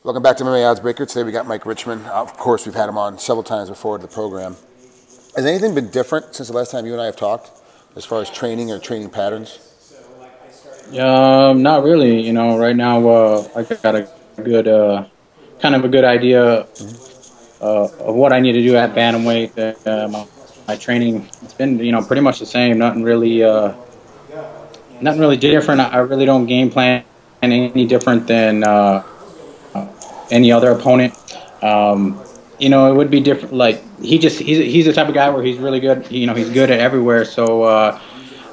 Welcome back to MMAOddsBreaker. Today we got Mike Richman. Of course, we've had him on several times before the program. Has anything been different since the last time you and I have talked, as far as training or training patterns? Not really. You know, right now I got a good, kind of a good idea of what I need to do at bantamweight. My training, it's been, you know, pretty much the same. Nothing really different. I really don't game plan any different than any other opponent. You know, it would be different. Like he's the type of guy where he's really good. You know, he's good at everywhere. So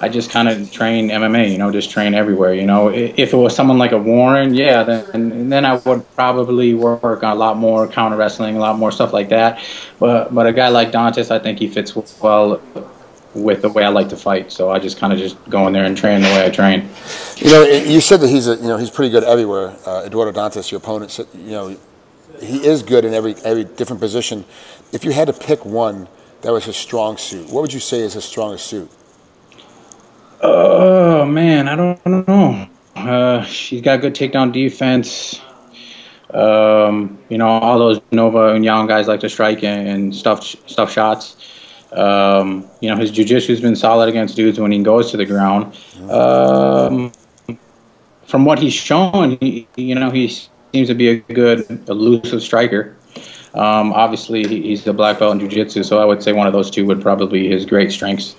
I just kind of train MMA. You know, just train everywhere. You know, if it was someone like a Warren, yeah, then I would probably work on a lot more counter wrestling, a lot more stuff like that. But a guy like Dantas, I think he fits well with the way I like to fight. So I just kind of just go in there and train the way I train. You know, you said that he's pretty good everywhere. Eduardo Dantas, your opponent, said, you know, he is good in every different position. If you had to pick one that was his strong suit, what would you say is his strongest suit? Oh man, I don't know. She's got good takedown defense. You know, all those Nova and Young guys like to strike and stuff shots. You know, his jiu-jitsu's been solid against dudes when he goes to the ground. From what he's shown, you know, he seems to be a good elusive striker. Obviously, he's the black belt in jiu-jitsu, so I would say one of those two would probably be his great strengths.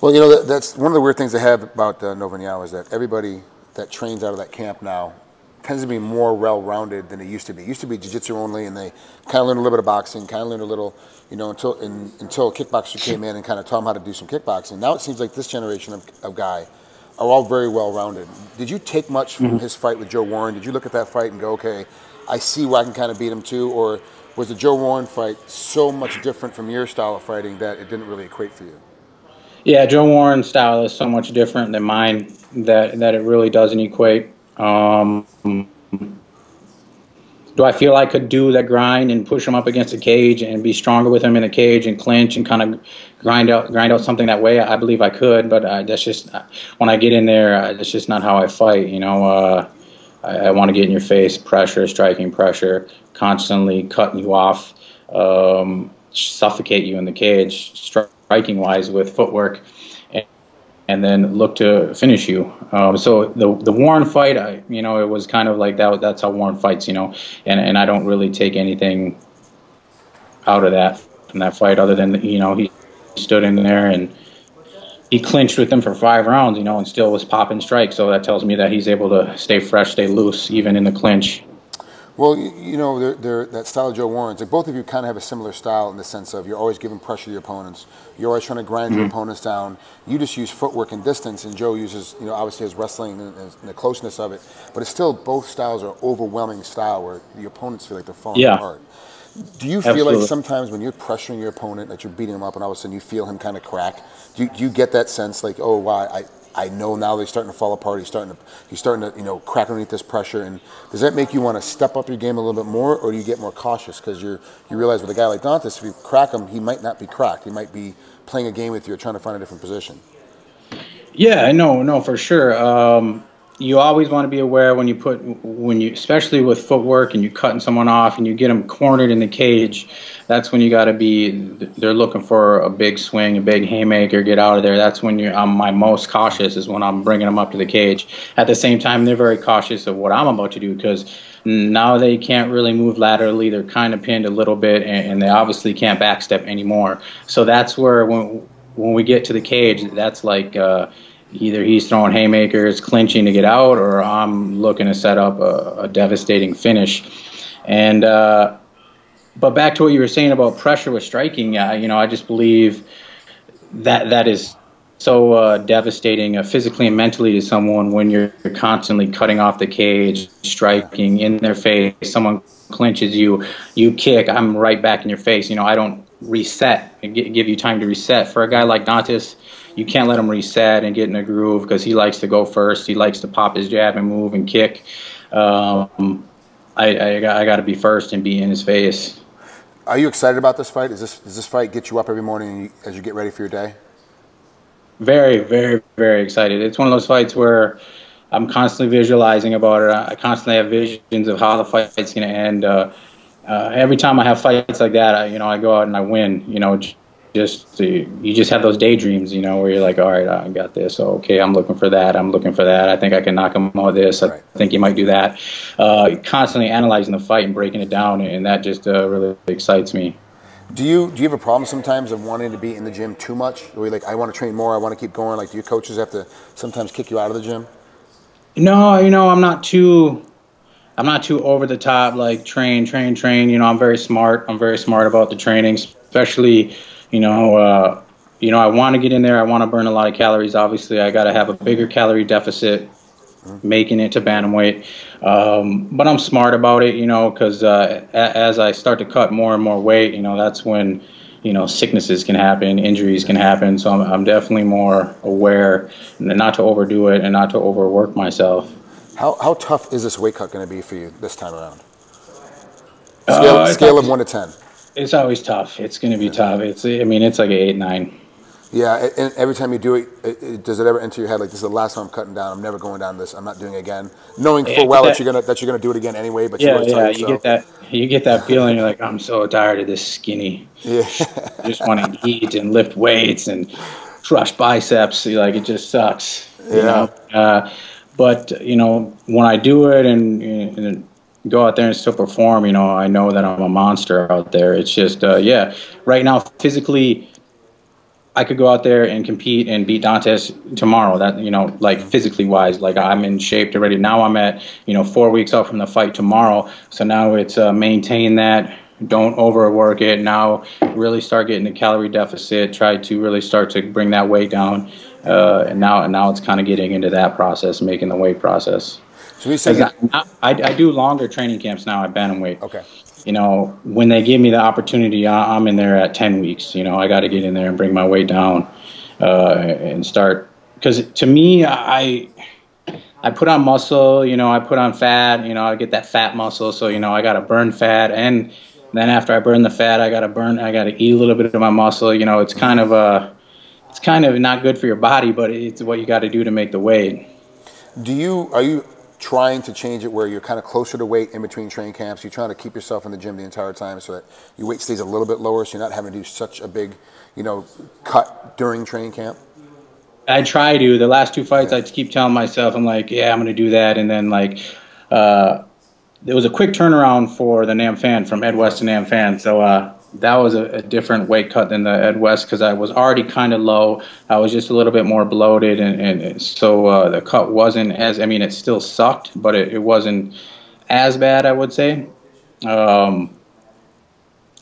Well, you know, that's one of the weird things I have about Nova and Yao is that everybody that trains out of that camp now tends to be more well-rounded than it used to be. It used to be jiu-jitsu only, and they kind of learned a little bit of boxing, kind of learned a little, you know, until a kickboxer came in and kind of taught them how to do some kickboxing. Now it seems like this generation of guy are all very well-rounded. Did you take much from his fight with Joe Warren? Did you look at that fight and go, okay, I see where I can kind of beat him too? Or was the Joe Warren fight so much different from your style of fighting that it didn't really equate for you? Yeah, Joe Warren's style is so much different than mine that it really doesn't equate. Do I feel I could do that grind and push him up against the cage and be stronger with him in the cage and clinch and kind of grind out something that way? I believe I could, but that's just, when I get in there, that's just not how I fight. You know, I want to get in your face, pressure, striking pressure, constantly cutting you off, suffocate you in the cage, striking wise with footwork, and then look to finish you. So the Warren fight, you know, it was kind of like that. That's how Warren fights, you know, and I don't really take anything out of that from that fight other than, you know, he stood in there and he clinched with him for 5 rounds, you know, and still was popping strikes. So that tells me that he's able to stay fresh, stay loose, even in the clinch. Well, you know, that style of Joe Warren's, like both of you kind of have a similar style in the sense of you're always giving pressure to your opponents. You're always trying to grind your opponents down. You just use footwork and distance, and Joe uses, you know, obviously his wrestling and the closeness of it. But it's still, both styles are overwhelming style where the opponents feel like they're falling apart. Do you feel like sometimes when you're pressuring your opponent that you're beating him up and all of a sudden you feel him kind of crack? Do you get that sense like, oh, wow, I know now they're starting to fall apart. He's starting to, you know, crack underneath this pressure. And does that make you want to step up your game a little bit more, or do you get more cautious because you realize with a guy like Dantas, if you crack him, he might not be cracked. He might be playing a game with you or trying to find a different position. Yeah, no, for sure. You always want to be aware when you, especially with footwork and you're cutting someone off and you get them cornered in the cage. That's when you got to be. They're looking for a big swing, a big haymaker, get out of there. That's when I'm my most cautious, is when I'm bringing them up to the cage. At the same time, they're very cautious of what I'm about to do because now they can't really move laterally. They're kind of pinned a little bit, and they obviously can't backstep anymore. So that's where when we get to the cage, that's like. Either he's throwing haymakers, clinching to get out, or I'm looking to set up a devastating finish. And but back to what you were saying about pressure with striking, you know, I just believe that is so devastating physically and mentally to someone when you're constantly cutting off the cage, striking in their face. Someone clinches you, you kick, I'm right back in your face. You know, I don't reset and give you time to reset. For a guy like Dantas, you can't let him reset and get in a groove because he likes to go first. He likes to pop his jab and move and kick. I got to be first and be in his face. Are you excited about this fight? Does this fight get you up every morning as you get ready for your day? Very, very, very excited. It's one of those fights where I'm constantly visualizing about it. I constantly have visions of how the fight's going to end. Every time I have fights like that, I go out and I win. You just have those daydreams, where you're like, all right, I got this. So, okay, I'm looking for that. I'm looking for that. I think I can knock him out of this. I think he might do that. Constantly analyzing the fight and breaking it down, and that just really excites me. Do you have a problem sometimes of wanting to be in the gym too much? Where you're like, I want to train more, I want to keep going. Like, do your coaches have to sometimes kick you out of the gym? No, I'm not too over the top, like train. I'm very smart. I'm very smart about the training, especially, I want to get in there. I want to burn a lot of calories. Obviously, I got to have a bigger calorie deficit, making it to bantamweight. But I'm smart about it, because as I start to cut more and more weight, that's when, sicknesses can happen, injuries can happen. So I'm definitely more aware not to overdo it and not to overwork myself. How tough is this weight cut going to be for you this time around? Scale of 1 to 10. It's always tough. It's going to be tough. It's like an 8, 9. Yeah, and every time you do it, does it ever enter your head like, this is the last time I'm cutting down? I'm never going down this. I'm not doing it again, knowing full well that you're gonna do it again anyway. But you get that feeling. You're like, I'm so tired of this skinny. Yeah, just want to eat and lift weights and crush biceps. Like, it just sucks. But when I do it and go out there and still perform, I know that I'm a monster out there. It's just right now physically, I could go out there and compete and beat Dantas tomorrow. That, like physically wise, like I'm in shape already. Now I'm at, 4 weeks out from the fight tomorrow. So now it's maintain that, don't overwork it. Now really start getting the calorie deficit, try to really start to bring that weight down. And now it's kind of getting into that process, making the weight process. So I do longer training camps now at bantamweight. Okay. When they give me the opportunity, I'm in there at 10 weeks. I got to get in there and bring my weight down and start. Because to me, I put on muscle, I put on fat, I get that fat muscle. So, I got to burn fat. And then after I burn the fat, I got to eat a little bit of my muscle. It's kind of not good for your body, but it's what you got to do to make the weight. Are you trying to change it where you're kind of closer to weight in between training camps? You're trying to keep yourself in the gym the entire time so that your weight stays a little bit lower, so you're not having to do such a big, cut during training camp? I try to. The last 2 fights, I keep telling myself, I'm like, yeah, I'm going to do that. And then, there was a quick turnaround for the Nam Fan, from Ed West to Nam Fan. So that was a different weight cut than the Ed West, because I was already kind of low. I was just a little bit more bloated, and so the cut wasn't as, it still sucked, but it wasn't as bad, I would say.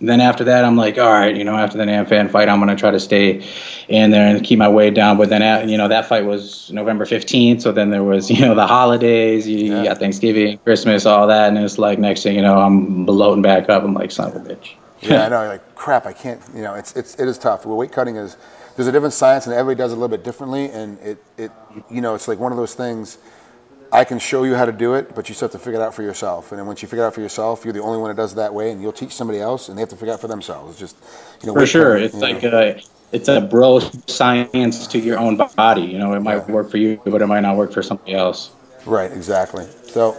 Then after that, I'm like, all right, after the Nam Fan fight, I'm going to try to stay in there and keep my weight down. But then, that fight was November 15th, so then there was, the holidays, you got Thanksgiving, Christmas, all that, and it's like, next thing you know, I'm bloating back up. I'm like, son of a bitch. Yeah, I know. You're like, crap, I can't. It is tough. Well, weight cutting there's a different science, and everybody does it a little bit differently. And it's like one of those things. I can show you how to do it, but you still have to figure it out for yourself. And then once you figure it out for yourself, you're the only one that does it that way, and you'll teach somebody else, and they have to figure it out for themselves. It's just, for sure. It's like it's a bro science to your own body. It might work for you, but it might not work for somebody else. Right. Exactly. So,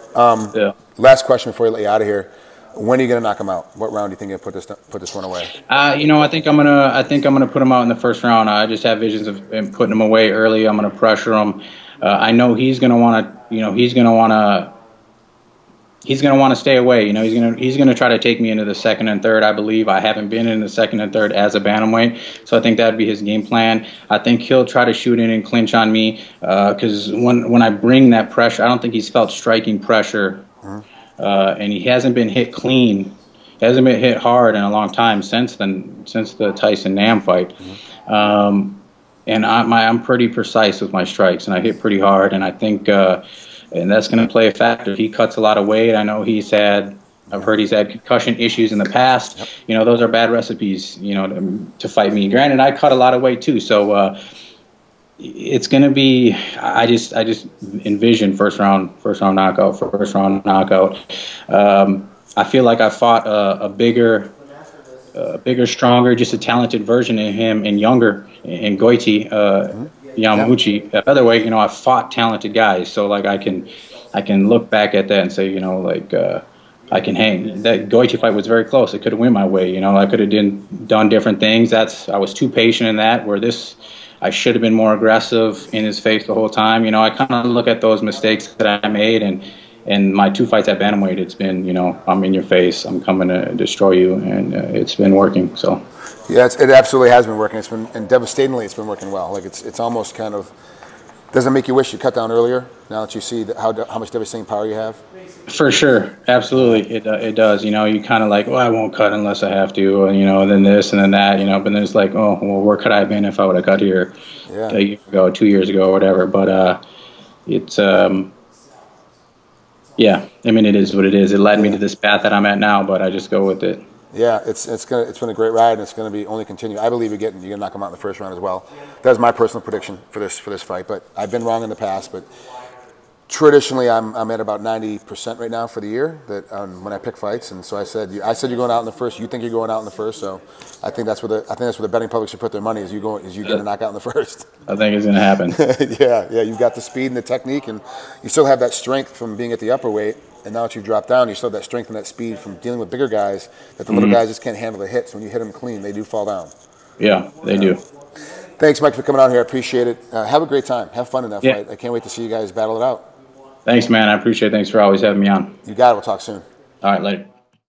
last question before we let you out of here. When are you gonna knock him out? What round do you think you're gonna put this one away? I think I'm gonna put him out in the first round. I just have visions of putting him away early. I'm gonna pressure him. I know he's gonna want to stay away. He's gonna try to take me into the second and third. I believe I haven't been in the second and third as a bantamweight, so I think that'd be his game plan. I think he'll try to shoot in and clinch on me, because when I bring that pressure, I don't think he's felt striking pressure. And he hasn't been hit clean. He hasn't been hit hard in a long time since the Tyson Nam fight. And I'm pretty precise with my strikes, and I hit pretty hard. And I think, and that's going to play a factor. He cuts a lot of weight. I know I've heard he's had concussion issues in the past. Yep. Those are bad recipes, to fight me. Granted, I cut a lot of weight too, so it's going to be. I just envision first round knockout. I feel like I fought a bigger, stronger, just a talented version of him and younger in Goiti Yamaguchi at featherweight, you know, I fought talented guys, so like I can look back at that and say, you know, like I can hang. That Goichi fight was very close. It could have went my way, you know. I could have done different things. I was too patient in that. Where this, I should have been more aggressive in his face the whole time. You know, I kind of look at those mistakes that I made, and my 2 fights at bantamweight, it's been, you know, I'm in your face, I'm coming to destroy you, and it's been working. So. Yeah, it absolutely has been working. It's been, and devastatingly, it's been working well. Like it's almost kind of, doesn't it make you wish you cut down earlier now that you see how much devastating power you have? For sure, absolutely, it does. You know, you kind of like, oh, I won't cut unless I have to, you know, then this and then that, you know. But then it's like, oh, well, where could I have been if I would have cut here a year ago, 2 years ago, or whatever. But it's yeah, I mean, it is what it is. It led me to this path that I'm at now, but I just go with it. Yeah, it's been a great ride, and it's going to be only continue. I believe you're going to knock him out in the first round as well. That's my personal prediction for this fight. But I've been wrong in the past. But traditionally, I'm at about 90% right now for the year that when I pick fights. And so I said you're going out in the first. You think you're going out in the first. So I think that's where the betting public should put their money. Is you get a knockout in the first. I think it's going to happen. Yeah. You've got the speed and the technique, and you still have that strength from being at the upper weight. And now that you've dropped down, you still have that strength and that speed from dealing with bigger guys that the little guys just can't handle the hits. When you hit them clean, they do fall down. Yeah, they do. Thanks, Mike, for coming out here. I appreciate it. Have a great time. Have fun in that fight. I can't wait to see you guys battle it out. Thanks, man. I appreciate it. Thanks for always having me on. You got it. We'll talk soon. All right, later.